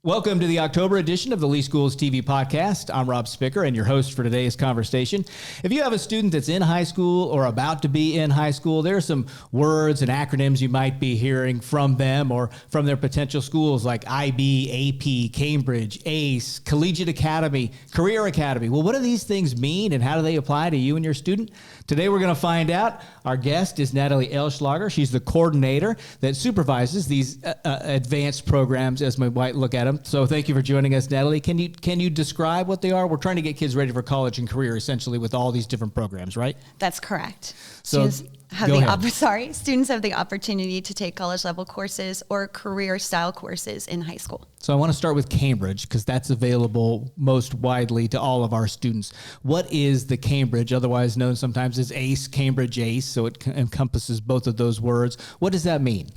Welcome to the October edition of the Lee Schools TV podcast. I'm Rob Spicker and your host for today's conversation. If you have a student that's in high school or about to be in high school, there are some words and acronyms you might be hearing from them or from their potential schools like IB, AP, Cambridge, ACE, Collegiate Academy, Career Academy. Well, what do these things mean and how do they apply to you and your student? Today we're going to find out. Our guest is Natalie Elschlager. She's the coordinator that supervises these advanced programs as we might look at them. So thank you for joining us, Natalie. Can you describe what they are? We're trying to get kids ready for college and career, essentially, with all these different programs, right? That's correct. So Students have the opportunity to take college-level courses or career-style courses in high school. So I want to start with Cambridge because that's available most widely to all of our students. What is the Cambridge, otherwise known sometimes as ACE, Cambridge ACE, so it encompasses both of those words. What does that mean?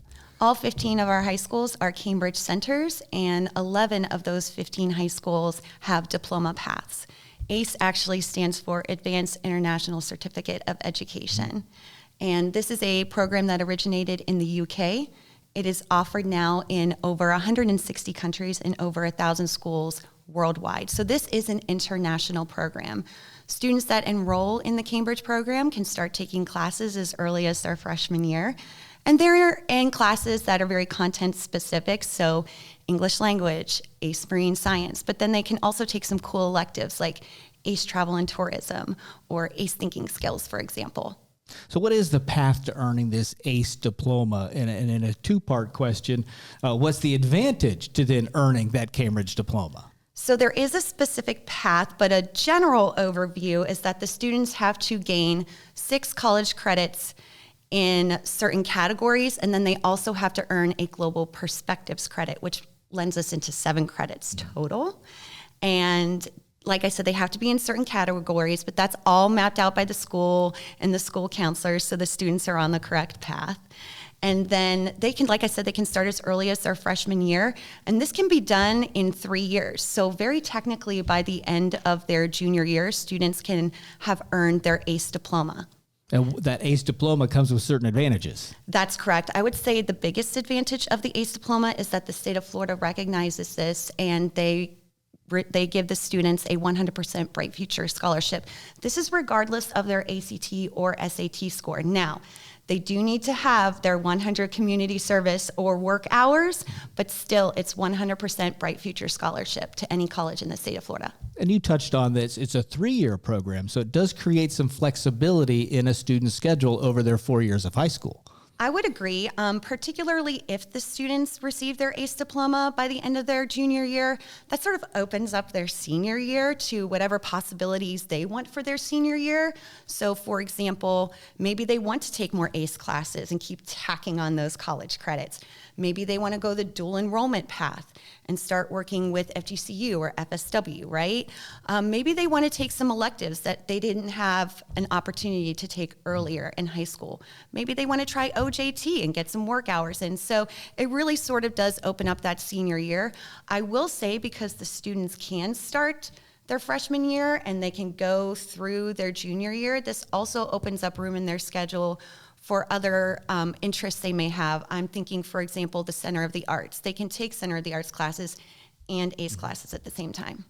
All 15 of our high schools are Cambridge centers, and 11 of those 15 high schools have diploma paths. ACE actually stands for Advanced International Certificate of Education. And this is a program that originated in the UK. It is offered now in over 160 countries and over 1,000 schools worldwide. So this is an international program. Students that enroll in the Cambridge program can start taking classes as early as their freshman year. And they're in classes that are very content specific, so English language, ACE Marine Science, but then they can also take some cool electives like ACE Travel and Tourism or ACE Thinking Skills, for example. So what is the path to earning this ACE diploma? And in a two-part question, what's the advantage to then earning that Cambridge diploma? So there is a specific path, but a general overview is that the students have to gain 6 college credits in certain categories, and then they also have to earn a Global Perspectives credit, which lends us into 7 credits total. And like I said, they have to be in certain categories, but that's all mapped out by the school and the school counselors, so the students are on the correct path. And then they can, like I said, they can start as early as their freshman year, and this can be done in 3 years. So very technically, by the end of their junior year, students can have earned their ACE diploma. And that ACE diploma comes with certain advantages. That's correct. I would say the biggest advantage of the ACE diploma is that the state of Florida recognizes this, and they give the students a 100% Bright Future scholarship. This is regardless of their ACT or SAT score. Now, they do need to have their 100 community service or work hours, but still it's 100% Bright Future scholarship to any college in the state of Florida. And you touched on this. It's a 3-year program, so it does create some flexibility in a student's schedule over their 4 years of high school. I would agree, particularly if the students receive their ACE diploma by the end of their junior year. That sort of opens up their senior year to whatever possibilities they want for their senior year. So for example, maybe they want to take more ACE classes and keep tacking on those college credits. Maybe they want to go the dual enrollment path and start working with FGCU or FSW, right? Maybe they want to take some electives that they didn't have an opportunity to take earlier in high school. Maybe they want to try OJT and get some work hours in. So it really sort of does open up that senior year. I will say, because the students can start their freshman year and they can go through their junior year, this also opens up room in their schedule for other interests they may have. I'm thinking, for example, the Center of the Arts. They can take Center of the Arts classes and ACE classes at the same time.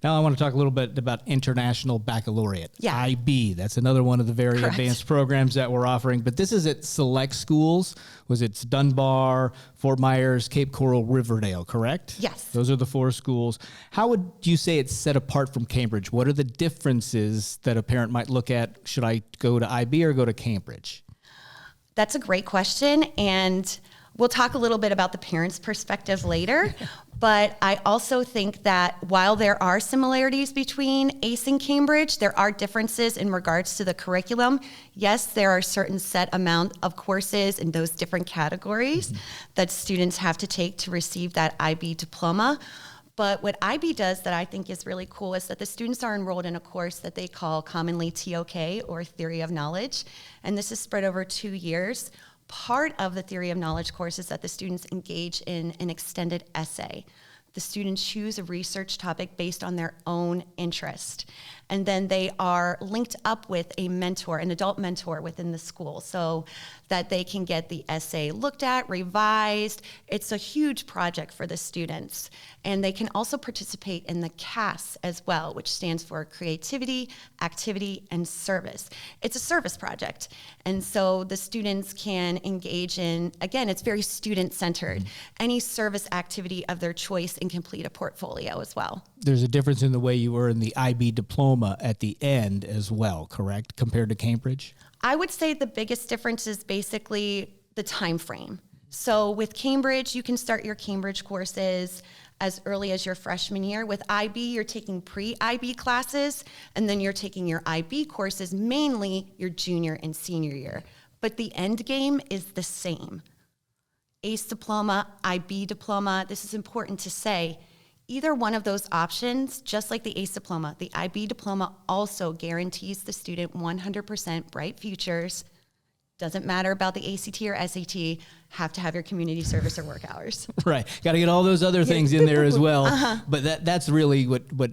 Now I want to talk a little bit about International Baccalaureate, IB. That's another one of the very advanced programs that we're offering, but this is at select schools. It's Dunbar, Fort Myers, Cape Coral, Riverdale, correct? Yes. Those are the 4 schools. How would you say it's set apart from Cambridge? What are the differences that a parent might look at? Should I go to IB or go to Cambridge? That's a great question, and we'll talk a little bit about the parents' perspective later, but I also think that while there are similarities between ACE and Cambridge, there are differences in regards to the curriculum. Yes, there are certain set amount of courses in those different categories that students have to take to receive that IB diploma. But what IB does that I think is really cool is that the students are enrolled in a course that they call commonly TOK, or Theory of Knowledge, and this is spread over 2 years. Part of the Theory of Knowledge course is that the students engage in an extended essay. The students choose a research topic based on their own interest. And then they are linked up with a mentor, an adult mentor within the school, so that they can get the essay looked at, revised. It's a huge project for the students. And they can also participate in the CAS as well, which stands for Creativity, Activity, and Service. It's a service project. And so the students can engage in, again, it's very student-centered, any service activity of their choice and complete a portfolio as well. There's a difference in the way you earn the IB diploma at the end as well, correct, compared to Cambridge? I would say the biggest difference is basically the time frame. So with Cambridge, you can start your Cambridge courses as early as your freshman year. With IB, you're taking pre-IB classes, and then you're taking your IB courses mainly your junior and senior year. But the end game is the same. ACE diploma, IB diploma, this is important to say. Either one of those options, just like the ACE diploma, the IB diploma also guarantees the student 100% bright futures. Doesn't matter about the ACT or SAT, have to have your community service or work hours. Right. Got to get all those other things in there as well. But that's really what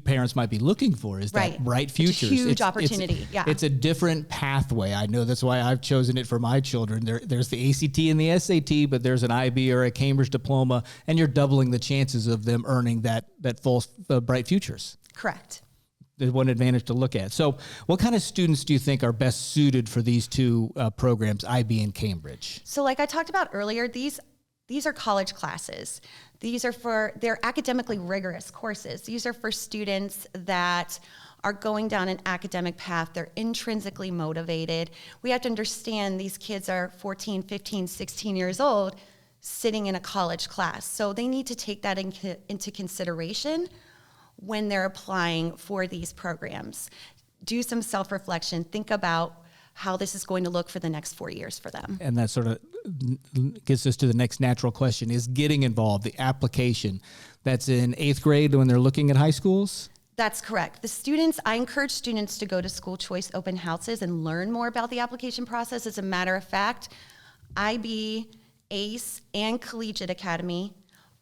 parents might be looking for, is that bright futures. It's a huge opportunity. It's a different pathway. I know that's why I've chosen it for my children. There's the ACT and the SAT, but there's an IB or a Cambridge diploma, and you're doubling the chances of them earning that full bright futures. Correct. There's one advantage to look at. So what kind of students do you think are best suited for these two programs, IB and Cambridge? So like I talked about earlier, these are college classes. They're academically rigorous courses. These are for students that are going down an academic path. They're intrinsically motivated. We have to understand these kids are 14, 15, 16 years old sitting in a college class. So they need to take that into consideration when they're applying for these programs. Do some self-reflection. Think about how this is going to look for the next 4 years for them. And that sort of gets us to the next natural question, is getting involved, the application. That's in 8th grade when they're looking at high schools? That's correct. I encourage students to go to school choice open houses and learn more about the application process. As a matter of fact, IB, ACE, and Collegiate Academy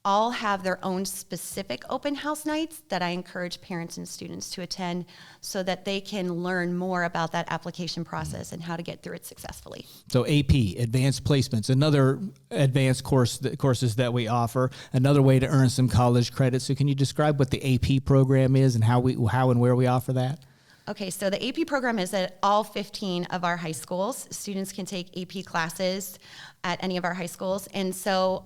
all have their own specific open house nights that I encourage parents and students to attend so that they can learn more about that application process and how to get through it successfully. So AP, Advanced Placements, another advanced courses that we offer, another way to earn some college credits. So can you describe what the AP program is and how and where we offer that? Okay, so the AP program is at all 15 of our high schools. Students can take AP classes at any of our high schools. And so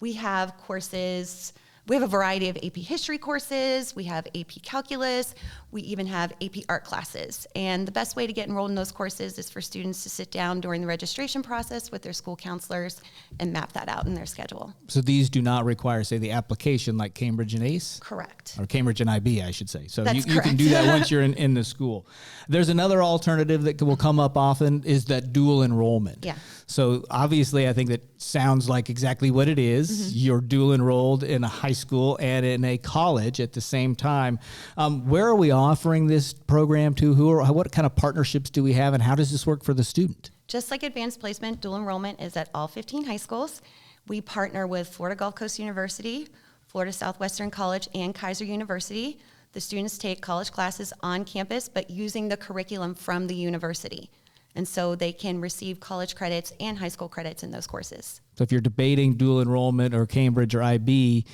we have courses, we have a variety of AP history courses, we have AP calculus, we even have AP art classes. And the best way to get enrolled in those courses is for students to sit down during the registration process with their school counselors and map that out in their schedule. So these do not require, say, the application like Cambridge and ACE? Correct. Or Cambridge and IB, I should say. So you correct. can do that once you're in the school. There's another alternative that will come up often, is that dual enrollment. Yeah. So obviously, I think that sounds like exactly what it is. Mm-hmm. You're dual enrolled in a high school and in a college at the same time. Where are we offering this program to? What kind of partnerships do we have, and how does this work for the student? Just like advanced placement, dual enrollment is at all 15 high schools. We partner with Florida Gulf Coast University, Florida Southwestern College, and Kaiser University. The students take college classes on campus, but using the curriculum from the university. And so they can receive college credits and high school credits in those courses. So if you're debating dual enrollment or Cambridge or IB,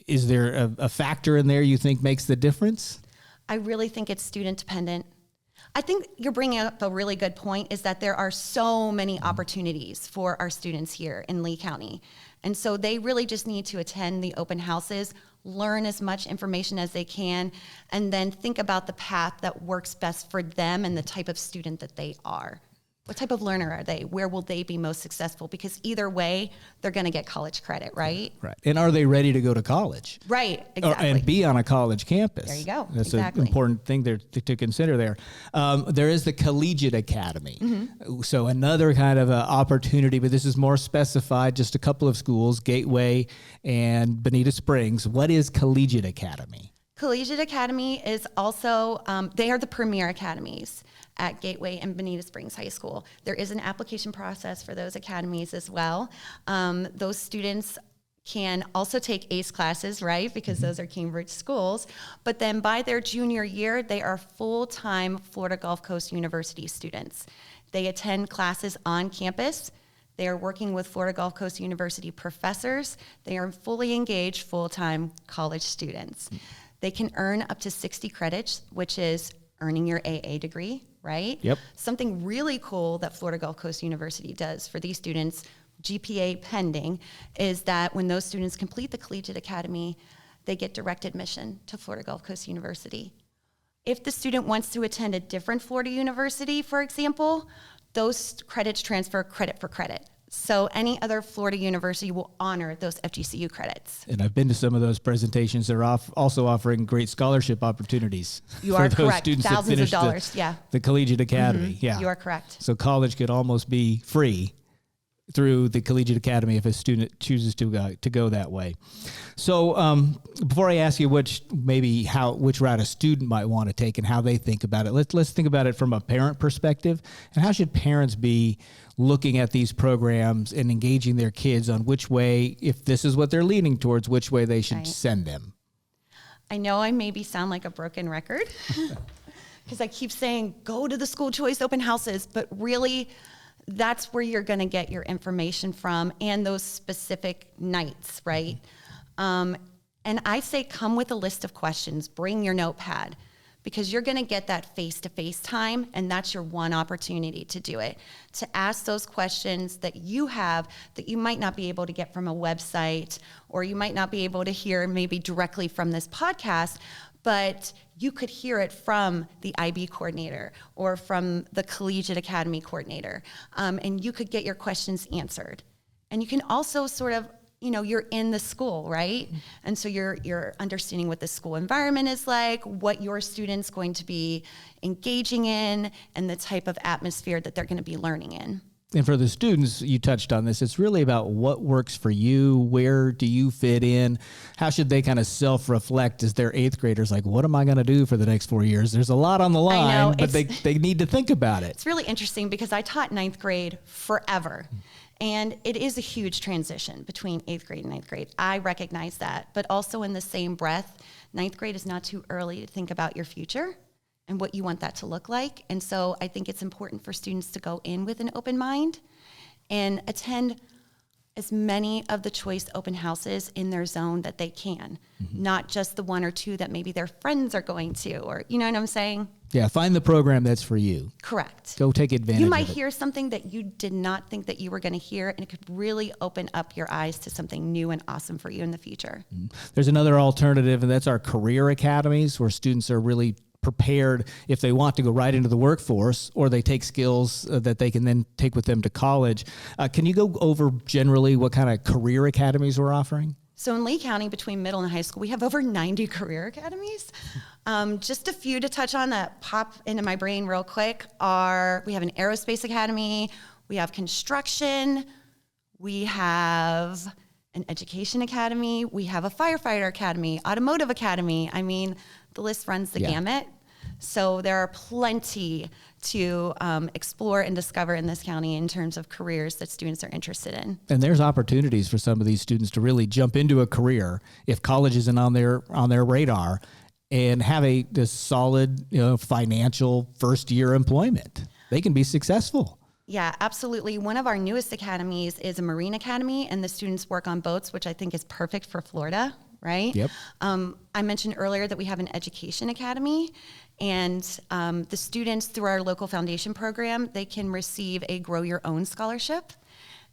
is there a factor in there you think makes the difference? I really think it's student dependent. I think you're bringing up a really good point, is that there are so many opportunities for our students here in Lee County. And so they really just need to attend the open houses, learn as much information as they can, and then think about the path that works best for them and the type of student that they are. What type of learner are they? Where will they be most successful? Because either way, they're going to get college credit, right? Right. And are they ready to go to college? Right, exactly. And be on a college campus. There you go. That's exactly. an important thing there to consider there. There is the Collegiate Academy. Mm-hmm. So another kind of opportunity, but this is more specified, just a couple of schools, Gateway and Bonita Springs. What is Collegiate Academy? Collegiate Academy is also, they are the premier academies at Gateway and Bonita Springs High School. There is an application process for those academies as well. Those students can also take ACE classes, right? Because those are Cambridge schools. But then by their junior year, they are full-time Florida Gulf Coast University students. They attend classes on campus. They are working with Florida Gulf Coast University professors. They are fully engaged full-time college students. They can earn up to 60 credits, which is earning your AA degree, right? Yep. Something really cool that Florida Gulf Coast University does for these students, GPA pending, is that when those students complete the Collegiate Academy, they get direct admission to Florida Gulf Coast University. If the student wants to attend a different Florida university, for example, those credits transfer credit for credit. So any other Florida university will honor those FGCU credits. And I've been to some of those presentations. They're also offering great scholarship opportunities. You for are those correct. students Thousands that finish of dollars, yeah. The Collegiate Academy, yeah. You are correct. So college could almost be free through the Collegiate Academy if a student chooses to go that way. So before I ask you which route a student might want to take and how they think about it, let's think about it from a parent perspective. And how should parents be looking at these programs and engaging their kids on which way, if this is what they're leaning towards, which way they should send them? I know I maybe sound like a broken record because I keep saying, go to the school choice open houses, but really that's where you're going to get your information from and those specific nights, right? And I say come with a list of questions, bring your notepad, because you're going to get that face-to-face time, and that's your one opportunity to do it, to ask those questions that you have that you might not be able to get from a website, or you might not be able to hear maybe directly from this podcast, but you could hear it from the IB coordinator or from the Collegiate Academy coordinator, and you could get your questions answered. And you can also sort of, you're in the school, right? And so you're understanding what the school environment is like, what your student's going to be engaging in, and the type of atmosphere that they're going to be learning in. And for the students, you touched on this, it's really about what works for you. Where do you fit in? How should they kind of self-reflect as they're eighth graders? Like, what am I going to do for the next 4 years? There's a lot on the line, but they need to think about it. It's really interesting because I taught ninth grade forever. And it is a huge transition between eighth grade and ninth grade. I recognize that. But also in the same breath, ninth grade is not too early to think about your future and what you want that to look like. And so I think it's important for students to go in with an open mind and attend as many of the choice open houses in their zone that they can, not just the one or two that maybe their friends are going to, or you know what I'm saying? Yeah, find the program that's for you. Correct. Go take advantage of it. You might hear something that you did not think that you were going to hear, and it could really open up your eyes to something new and awesome for you in the future. There's another alternative, and that's our career academies, where students are really prepared if they want to go right into the workforce, or they take skills that they can then take with them to college. Can you go over generally what kind of career academies we're offering? So in Lee County, between middle and high school, we have over 90 career academies. Just a few to touch on that pop into my brain real quick are, we have an aerospace academy, we have construction, we have an education academy, we have a firefighter academy, automotive academy. I mean, the list runs the gamut. So there are plenty to explore and discover in this county in terms of careers that students are interested in. And there's opportunities for some of these students to really jump into a career if college isn't on their radar, and have a solid, financial first year employment. They can be successful. Yeah, absolutely. One of our newest academies is a marine academy, and the students work on boats, which I think is perfect for Florida, right? Yep. I mentioned earlier that we have an education academy, and the students through our local foundation program, they can receive a Grow Your Own scholarship.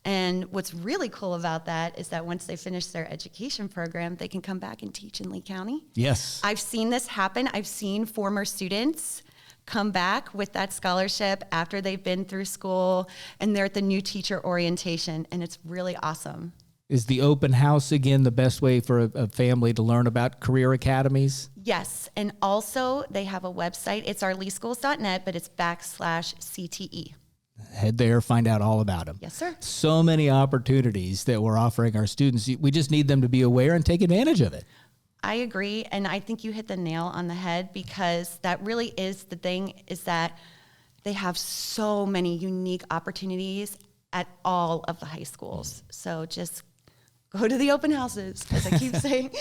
And what's really cool about that is that once they finish their education program, they can come back and teach in Lee County. Yes. I've seen this happen. I've seen former students come back with that scholarship after they've been through school, and they're at the new teacher orientation, and it's really awesome. Is the open house, again, the best way for a family to learn about career academies? Yes, and also they have a website. It's ourleeschools.net, but it's /CTE. Head there, find out all about them. Yes, sir. So many opportunities that we're offering our students. We just need them to be aware and take advantage of it. I agree, and I think you hit the nail on the head, because that really is the thing, is that they have so many unique opportunities at all of the high schools. So just go to the open houses, as I keep saying.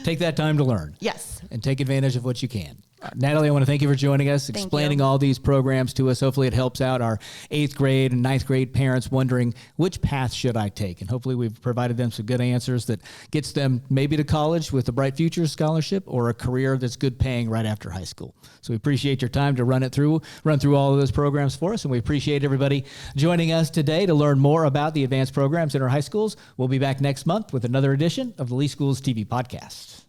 Take that time to learn. Yes. And take advantage of what you can. Natalie, I want to thank you for joining us, explaining all these programs to us. Hopefully it helps out our 8th grade and 9th grade parents wondering which path should I take. And hopefully we've provided them some good answers that gets them maybe to college with a Bright Future scholarship or a career that's good paying right after high school. So we appreciate your time to run through all of those programs for us. And we appreciate everybody joining us today to learn more about the advanced programs in our high schools. We'll be back next month with another edition of the Lee Schools TV podcast.